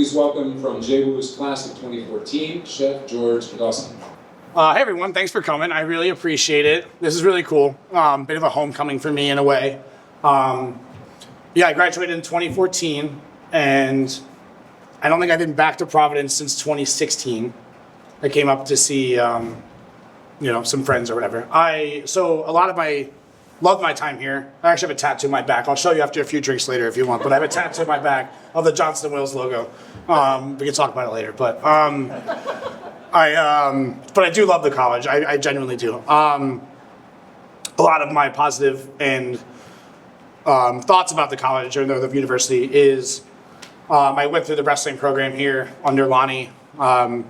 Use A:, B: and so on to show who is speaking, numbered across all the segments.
A: please welcome from JWU's class of 2014, Chef George Madosky.
B: Hey everyone, thanks for coming. I really appreciate it. This is really cool. Bit of a homecoming for me in a way. I graduated in 2014, and I don't think I've been back to Providence since 2016. I came up to see, some friends or whatever. Love my time here. I actually have a tattoo on my back. I'll show you after a few drinks later if you want, but I have a tattoo on my back of the Johnston Wills logo. We can talk about it later, but I do love the college. I genuinely do. A lot of my positive and thoughts about the college or the university is I went through the wrestling program here under Lonnie, and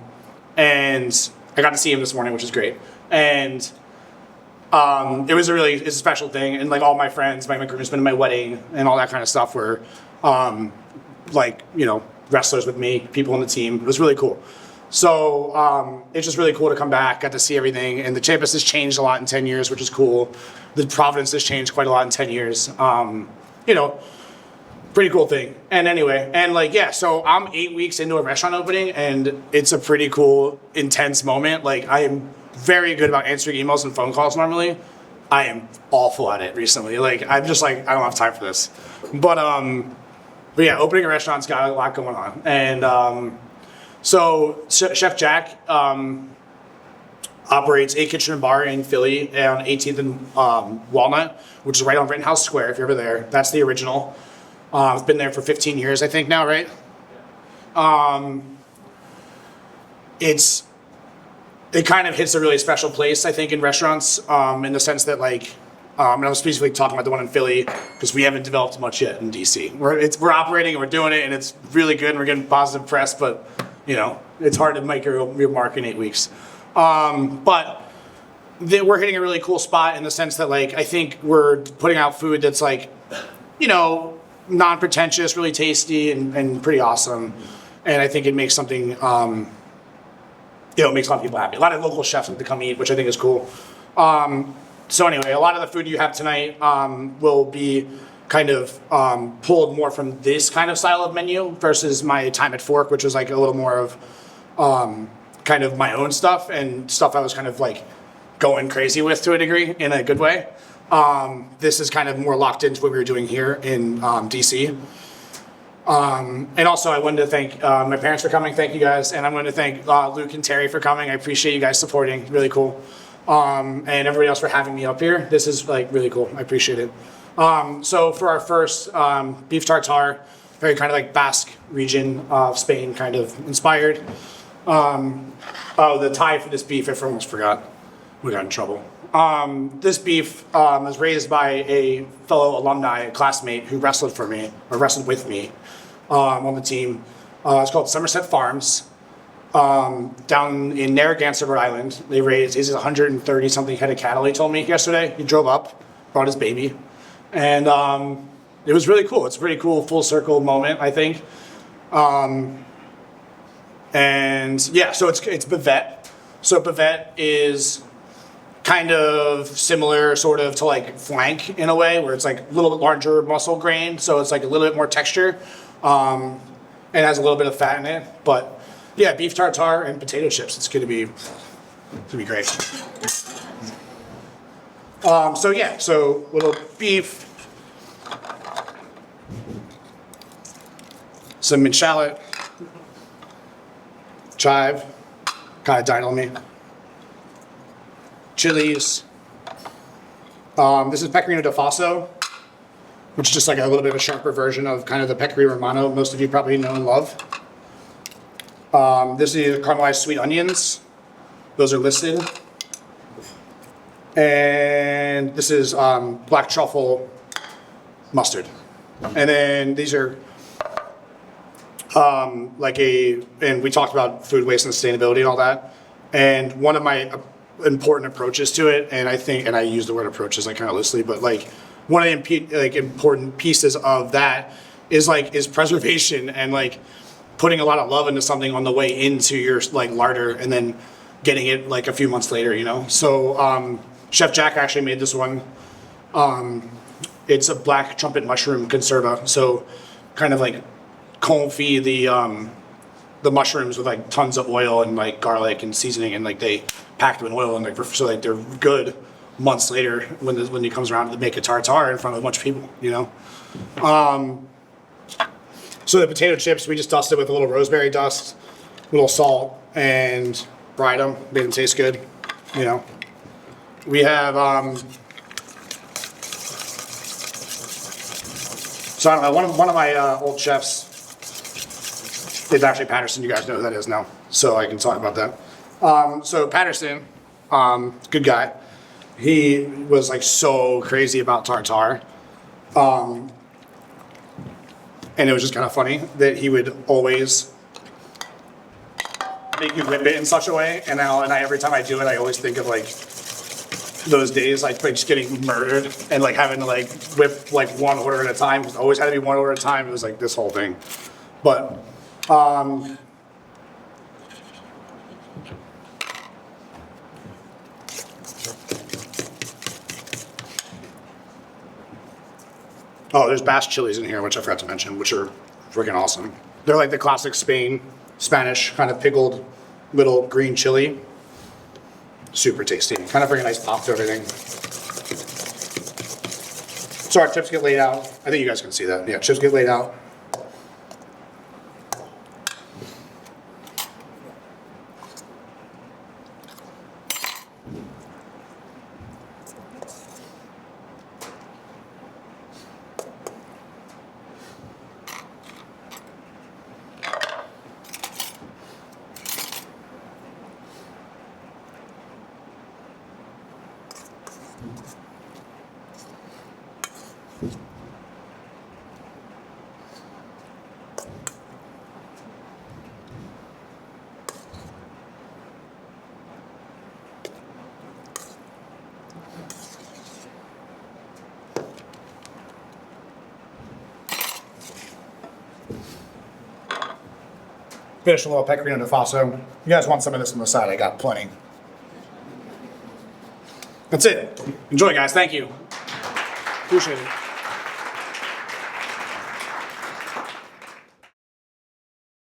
B: I got to see him this morning, which is great. And it's a special thing, and like all my friends, my groomsmen at my wedding and all that kind of stuff were wrestlers with me, people on the team. It was really cool. So it's just really cool to come back, got to see everything, and the campus has changed a lot in 10 years, which is cool. The Providence has changed quite a lot in 10 years. Pretty cool thing. And anyway, so I'm 8 weeks into a restaurant opening, and it's a pretty cool, intense moment. Like, I am very good about answering emails and phone calls normally. I am awful at it recently. Like, I'm just like, I don't have time for this. But yeah, opening a restaurant's got a lot going on. And so Chef Jack operates a kitchen and bar in Philly on 18th and Walnut, which is right on Rittenhouse Square, if you're ever there. That's the original. I've been there for 15 years, I think now, right? It kind of hits a really special place, I think, in restaurants, in the sense that, and I'm specifically talking about the one in Philly, because we haven't developed much yet in DC. We're operating and we're doing it, and it's really good, and we're getting positive press, but, it's hard to make your mark in 8 weeks. But we're hitting a really cool spot in the sense that, I think we're putting out food that's, non-pretentious, really tasty, and pretty awesome. And I think it makes something... it makes a lot of people happy. A lot of local chefs like to come eat, which I think is cool. So anyway, a lot of the food you have tonight will be kind of pulled more from this kind of style of menu versus my time at Fork, which was a little more of kind of my own stuff and stuff I was kind of going crazy with to a degree in a good way. This is kind of more locked into what we were doing here in DC. And also, I wanted to thank my parents for coming. Thank you guys. And I'm going to thank Luke and Terry for coming. I appreciate you guys supporting. Really cool. And everybody else for having me up here. This is really cool. I appreciate it. So for our first beef tartare, very kind of Basque region of Spain kind of inspired. The tie for this beef, I almost forgot. We got in trouble. This beef was raised by a fellow alumni, a classmate who wrestled with me on the team. It's called Somerset Farms, down in Narragansett, Rhode Island. He's 130 something head of cattle, he told me yesterday. He drove up, brought his baby, and it was really cool. It's a pretty cool full circle moment, I think. So it's bavette. So bavette is kind of similar sort of to flank in a way, where it's a little bit larger muscle grain, so it's a little bit more texture, and has a little bit of fat in it. But yeah, beef tartare and potato chips. It's gonna be great. So little beef, some mint shallot, chive, kind of died on me. Chilies. This is Pecorino de Faso, which is just a little bit of a sharper version of kind of the Pecorino Romano most of you probably know and love. This is caramelized sweet onions. Those are listed. And this is black truffle mustard. And then these are and we talked about food waste and sustainability and all that. And one of my important approaches to it, and I use the word approaches kind of loosely, but one of the important pieces of that is preservation and putting a lot of love into something on the way into your larder and then getting it a few months later, So Chef Jack actually made this one. It's a black trumpet mushroom conserva, so kind of confit the the mushrooms with like tons of oil and like garlic and seasoning, and like they pack them in oil and like so like they're good months later when it comes around to make a tartare in front of a bunch of people, you know. So the potato chips we just dusted with a little rosemary dust, a little salt, and fried them. Made them taste good, you know. We have so I don't know, one of my old chefs is actually Patterson. You guys know who that is now, so I can talk about that. So Patterson, good guy. He was like so crazy about tartare. And it was just kind of funny that he would always make you whip it in such a way. And every time I do it, I always think of like those days, like just getting murdered and like having to like whip like one order at a time. It always had to be one order at a time. It was like this whole thing. But oh, there's Bass chilies in here, which I forgot to mention, which are freaking awesome. They're like the classic Spanish kind of pickled little green chili. Super tasty. Kind of bring a nice pop to everything. So our chips get laid out. I think you guys can see that. Yeah, chips get laid out. Finish a little pecorino de faso. You guys want some of this on the side? I got plenty. That's it. Enjoy, guys. Thank you. Appreciate it.